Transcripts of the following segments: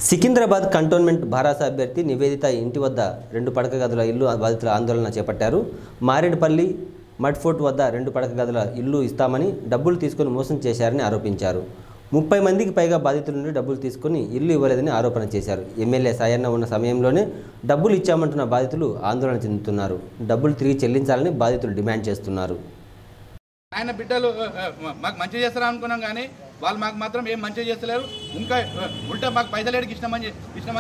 Secunderabad cantonment Bharasa అభ్యర్థి నివేదిత ఇంటి వద్ద 2 పడక గదుల ఇల్లు బాధితుల ఆందోళన చేపట్టారు. మారేడుపల్లి మడ్ఫోర్ట్ వద్ద 2 పడక గదుల ఇల్లు ఇస్తామని డబ్బులు తీసుకుని మోసం చేశారని ఆరోపించారు. 30 మందికి పైగా బాధితుల నుండి డబ్బులు తీసుకుని ఇల్లు ఇవ్వలేదని ఆరోపణ చేశారు. ఎమ్మెల్యే సాయన్న ఉన్న సమయంలోనే డబ్బులు ఇచ్చామంటున్న బాధితులు ఆందోళన చెందుతున్నారు. డబ్బులు తిరిగి చెల్లించాలని బాధితులు డిమాండ్ చేస్తున్నారు. ఆయన బిడ్డలు మాకు మంచి చేస్తారా అనుకున్నాం కానీ వాళ్ళు మాకు మాత్రం ఏం మంచి చేస్తలేరు. ఇంకా ఉల్టా మాకు పైసలేడికి ఇష్టమని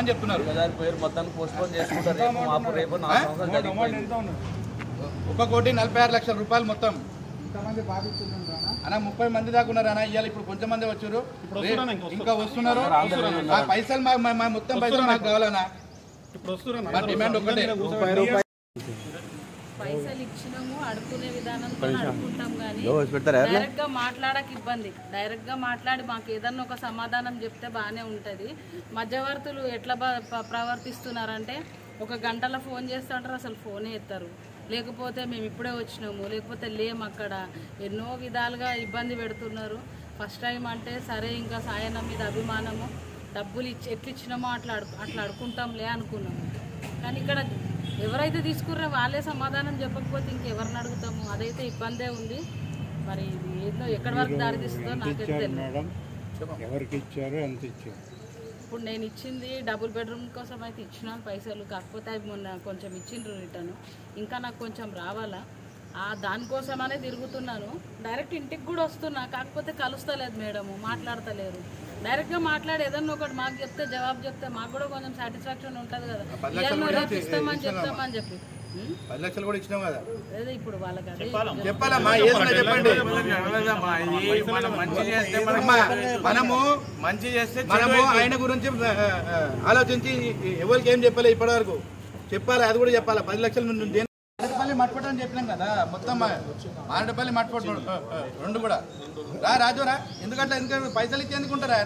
చెప్తున్నారు. 1,46,00,000 రూపాయలు మొత్తం అన్న 30 మంది దాకా ఉన్నారు అన్న. ఇవాళ ఇప్పుడు కొంతమంది వచ్చారు, ఇంకా వస్తున్నారు. ఆ పైసలు మొత్తం పైసలు మాకు కావాలన్నా. మా డిమాండ్ ఒకటే. పైసలు ఇచ్చినాము అడుకునే విధానంతో అడుకుంటాం కానీ డైరెక్ట్ గా మాట్లాడక ఇబ్బంది. డైరెక్ట్ గా మాట్లాడి మాకు ఏదన్నా ఒక సమాధానం చెప్తే బాగానే ఉంటది. మధ్యవర్తులు ఎట్లా ప్రవర్తిస్తున్నారంటే ఒక గంటలో ఫోన్ చేస్తుంటారు, అసలు ఫోనే ఎత్తారు. లేకపోతే మేము ఇప్పుడే వచ్చినాము, లేకపోతే లేము, అక్కడ ఎన్నో విధాలుగా ఇబ్బంది పెడుతున్నారు. ఫస్ట్ టైం అంటే సరే ఇంకా సాయన్న మీద అభిమానము, డబ్బులు ఎట్లా ఇచ్చినామో అట్లా అడుకుంటాంలే అనుకున్నాము. కానీ ఇక్కడ ఎవరైతే తీసుకుర్రో వాళ్ళే సమాధానం చెప్పకపోతే ఇంకెవరిని అడుగుతాము? అదైతే ఇబ్బందే ఉంది. మరి ఏదో ఎక్కడి వరకు దారి తీస్తుందో నాకైతే తెలియదు. ఇప్పుడు నేను ఇచ్చింది డబుల్ బెడ్రూమ్ కోసం అయితే ఇచ్చినాను పైసలు. కాకపోతే అవి మొన్న కొంచెం ఇచ్చిండ్రు రిటర్న్, ఇంకా నాకు కొంచెం రావాలా. దానికోసమనే తిరుగుతున్నాను. డైరెక్ట్ ఇంటికి కూడా వస్తున్నా, కాకపోతే కలుస్తలేదు మేడము, మాట్లాడతలేరు. డైరెక్ట్గా మాట్లాడి ఏదన్నా ఒకటి మాకు చెప్తే జవాబు చెప్తే మాకు కూడా కొంచెం సాటిస్ఫాక్షన్ ఉంటుంది కదా. రేపు ఇస్తామని చెప్తామని చెప్పి 10 లక్షలు కూడా ఇచ్చినాం కదా. అదే ఇప్పుడు వాళ్ళకి చెప్పాలమ్మా, ఏదన్నా చెప్పండి. మనము ఆయన గురించి ఆలోచించి ఎవరికి ఏం చెప్పలే ఇప్పటి వరకు. చెప్పాలి, అది కూడా చెప్పాలి. 10 లక్షల నుండి మారేడుపల్లి మట్పట్టు అని చెప్పినాం కదా. మొత్తం మారేడుపల్లి మట్పట్టు 2 కూడా రాజురా. ఎందుకంటే పైసలు ఇచ్చి ఎందుకుంటారా?